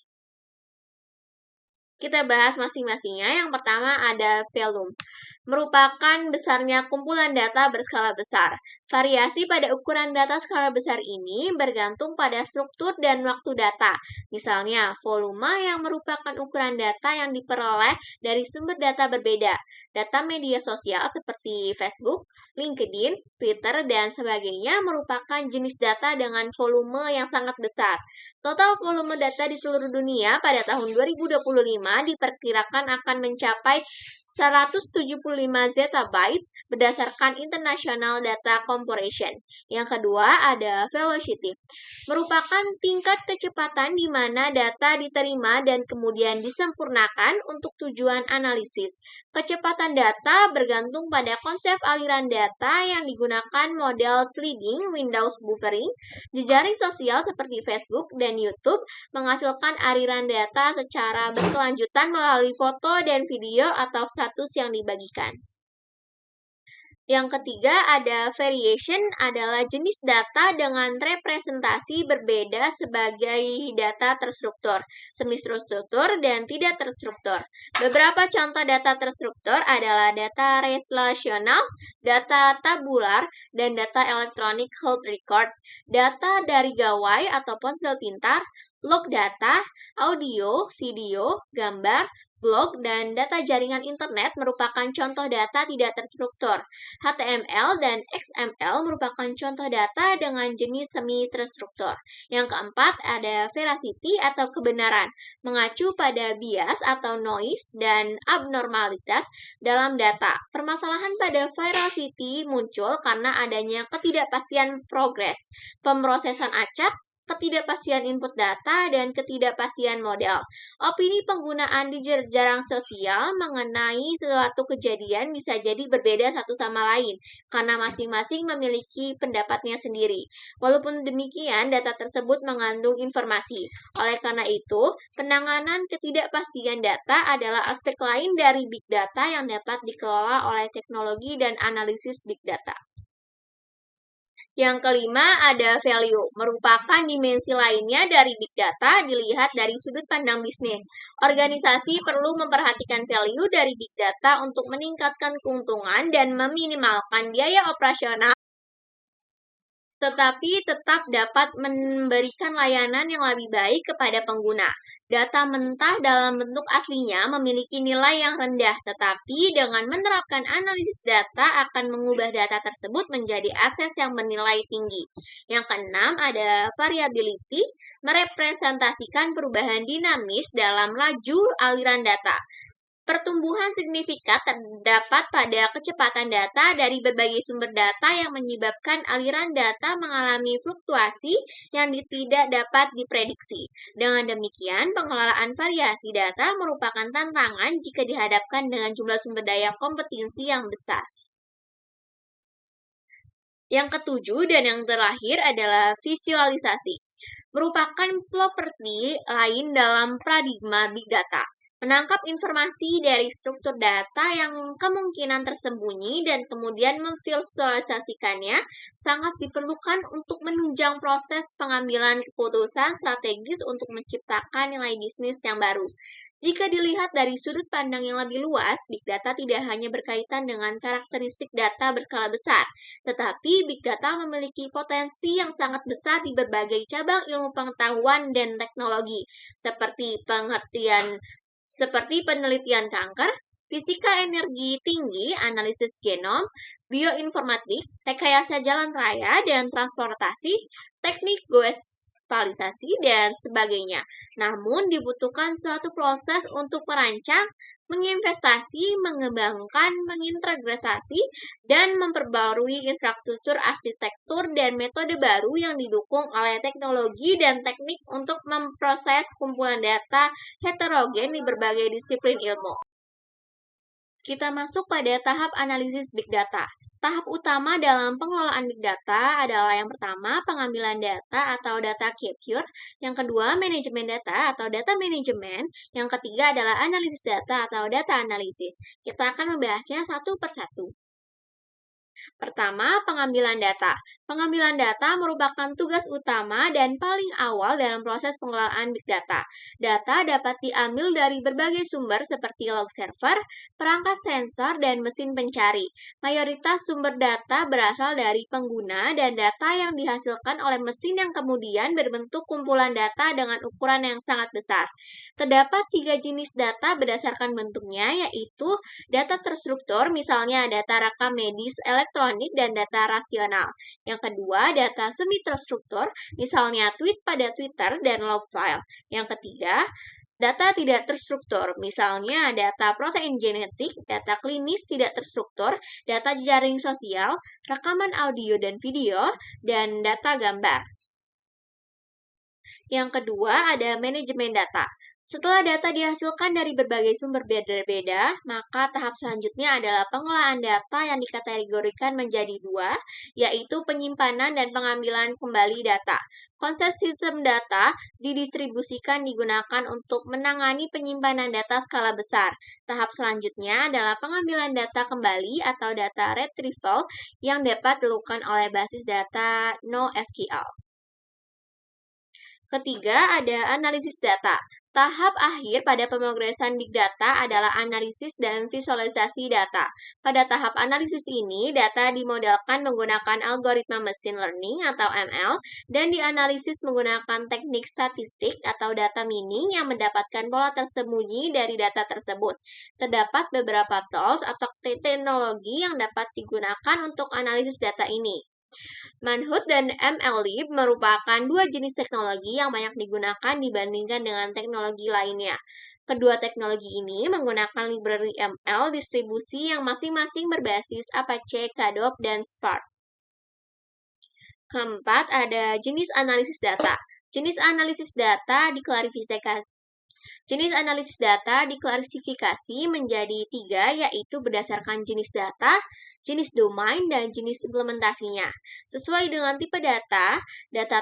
Kita bahas masing-masingnya. Yang pertama ada volume, merupakan besarnya kumpulan data berskala besar. Variasi pada ukuran data skala besar ini bergantung pada struktur dan waktu data. Misalnya, volume yang merupakan ukuran data yang diperoleh dari sumber data berbeda. Data media sosial seperti Facebook, LinkedIn, Twitter, dan sebagainya merupakan jenis data dengan volume yang sangat besar. Total volume data di seluruh dunia pada tahun 2025 diperkirakan akan mencapai 175 zettabyte berdasarkan International Data Corporation. Yang kedua ada velocity, merupakan tingkat kecepatan di mana data diterima dan kemudian disempurnakan untuk tujuan analisis. Kecepatan data bergantung pada konsep aliran data yang digunakan model sliding Windows buffering. Jejaring sosial seperti Facebook dan YouTube menghasilkan aliran data secara berkelanjutan melalui foto dan video atau status yang dibagikan. Yang ketiga ada variation, adalah jenis data dengan representasi berbeda sebagai data terstruktur, semi-terstruktur, dan tidak terstruktur. Beberapa contoh data terstruktur adalah data relasional, data tabular, dan data electronic health record, data dari gawai atau ponsel pintar, log data, audio, video, gambar, blog, dan data jaringan internet merupakan contoh data tidak terstruktur. HTML dan XML merupakan contoh data dengan jenis semi-terstruktur. Yang keempat ada veracity atau kebenaran, mengacu pada bias atau noise dan abnormalitas dalam data. Permasalahan pada veracity muncul karena adanya ketidakpastian progres, pemrosesan acak, ketidakpastian input data, dan ketidakpastian model. Opini penggunaan di jejaring sosial mengenai suatu kejadian bisa jadi berbeda satu sama lain, karena masing-masing memiliki pendapatnya sendiri. Walaupun demikian, data tersebut mengandung informasi. Oleh karena itu, penanganan ketidakpastian data adalah aspek lain dari big data yang dapat dikelola oleh teknologi dan analisis big data. Yang kelima ada value, merupakan dimensi lainnya dari big data dilihat dari sudut pandang bisnis. Organisasi perlu memperhatikan value dari big data untuk meningkatkan keuntungan dan meminimalkan biaya operasional, tetapi tetap dapat memberikan layanan yang lebih baik kepada pengguna. Data mentah dalam bentuk aslinya memiliki nilai yang rendah, tetapi dengan menerapkan analisis data akan mengubah data tersebut menjadi aset yang bernilai tinggi. Yang keenam ada variability, merepresentasikan perubahan dinamis dalam laju aliran data. Pertumbuhan signifikan terdapat pada kecepatan data dari berbagai sumber data yang menyebabkan aliran data mengalami fluktuasi yang tidak dapat diprediksi. Dengan demikian, pengelolaan variasi data merupakan tantangan jika dihadapkan dengan jumlah sumber daya kompetensi yang besar. Yang ketujuh dan yang terakhir adalah visualisasi, merupakan properti lain dalam paradigma big data. Menangkap informasi dari struktur data yang kemungkinan tersembunyi dan kemudian memvisualisasikannya sangat diperlukan untuk menunjang proses pengambilan keputusan strategis untuk menciptakan nilai bisnis yang baru. Jika dilihat dari sudut pandang yang lebih luas, big data tidak hanya berkaitan dengan karakteristik data berskala besar, tetapi big data memiliki potensi yang sangat besar di berbagai cabang ilmu pengetahuan dan teknologi, seperti penelitian kanker, fisika energi tinggi, analisis genom, bioinformatik, rekayasa jalan raya dan transportasi, teknik geospasialisasi, dan sebagainya. Namun, dibutuhkan suatu proses untuk merancang, menginvestasi, mengembangkan, mengintegrasi, dan memperbarui infrastruktur arsitektur dan metode baru yang didukung oleh teknologi dan teknik untuk memproses kumpulan data heterogen di berbagai disiplin ilmu. Kita masuk pada tahap analisis big data. Tahap utama dalam pengelolaan big data adalah yang pertama, pengambilan data atau data capture, yang kedua, manajemen data atau data manajemen, yang ketiga adalah analisis data atau data analisis. Kita akan membahasnya satu persatu. Pertama, pengambilan data. Pengambilan data merupakan tugas utama dan paling awal dalam proses pengelolaan big data. Data dapat diambil dari berbagai sumber seperti log server, perangkat sensor, dan mesin pencari. Mayoritas sumber data berasal dari pengguna dan data yang dihasilkan oleh mesin yang kemudian berbentuk kumpulan data dengan ukuran yang sangat besar. Terdapat 3 jenis data berdasarkan bentuknya, yaitu data terstruktur, misalnya data rekam medis elektronik dan data rasional. Yang kedua, data semi-terstruktur, misalnya tweet pada Twitter dan log file. Yang ketiga, data tidak terstruktur, misalnya data protein genetik, data klinis tidak terstruktur, data jaring sosial, rekaman audio dan video, dan data gambar. Yang kedua, ada manajemen data. Setelah data dihasilkan dari berbagai sumber berbeda, maka tahap selanjutnya adalah pengelolaan data yang dikategorikan menjadi dua, yaitu penyimpanan dan pengambilan kembali data. Konsep sistem data didistribusikan digunakan untuk menangani penyimpanan data skala besar. Tahap selanjutnya adalah pengambilan data kembali atau data retrieval yang dapat dilakukan oleh basis data NoSQL. Ketiga, ada analisis data. Tahap akhir pada pemrograman big data adalah analisis dan visualisasi data. Pada tahap analisis ini, data dimodelkan menggunakan algoritma machine learning atau ML dan dianalisis menggunakan teknik statistik atau data mining yang mendapatkan pola tersembunyi dari data tersebut. Terdapat beberapa tools atau teknologi yang dapat digunakan untuk analisis data ini. Manhunt dan MLlib merupakan dua jenis teknologi yang banyak digunakan dibandingkan dengan teknologi lainnya. Kedua teknologi ini menggunakan library ML distribusi yang masing-masing berbasis Apache, Hadoop, dan Spark. Keempat, ada jenis analisis data. Jenis analisis data diklasifikasi menjadi 3, yaitu berdasarkan jenis data, jenis domain, dan jenis implementasinya. Sesuai dengan tipe data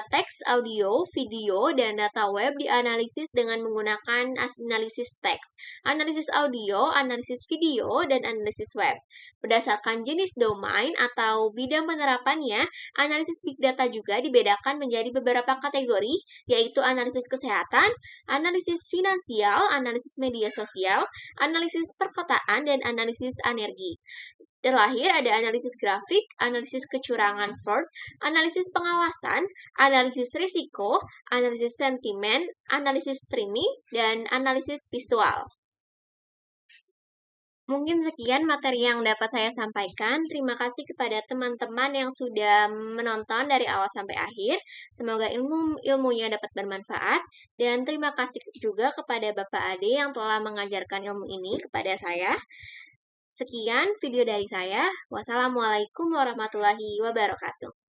teks, audio, video, dan data web dianalisis dengan menggunakan analisis teks, analisis audio, analisis video, dan analisis web. Berdasarkan jenis domain atau bidang penerapannya, analisis big data juga dibedakan menjadi beberapa kategori, yaitu analisis kesehatan, analisis finansial, analisis media sosial, analisis perkotaan, dan analisis energi. Terakhir ada analisis grafik, analisis kecurangan fraud, analisis pengawasan, analisis risiko, analisis sentimen, analisis streaming, dan analisis visual. Mungkin sekian materi yang dapat saya sampaikan. Terima kasih kepada teman-teman yang sudah menonton dari awal sampai akhir. Semoga ilmunya dapat bermanfaat. Dan terima kasih juga kepada Bapak Ade yang telah mengajarkan ilmu ini kepada saya. Sekian video dari saya. Wassalamualaikum warahmatullahi wabarakatuh.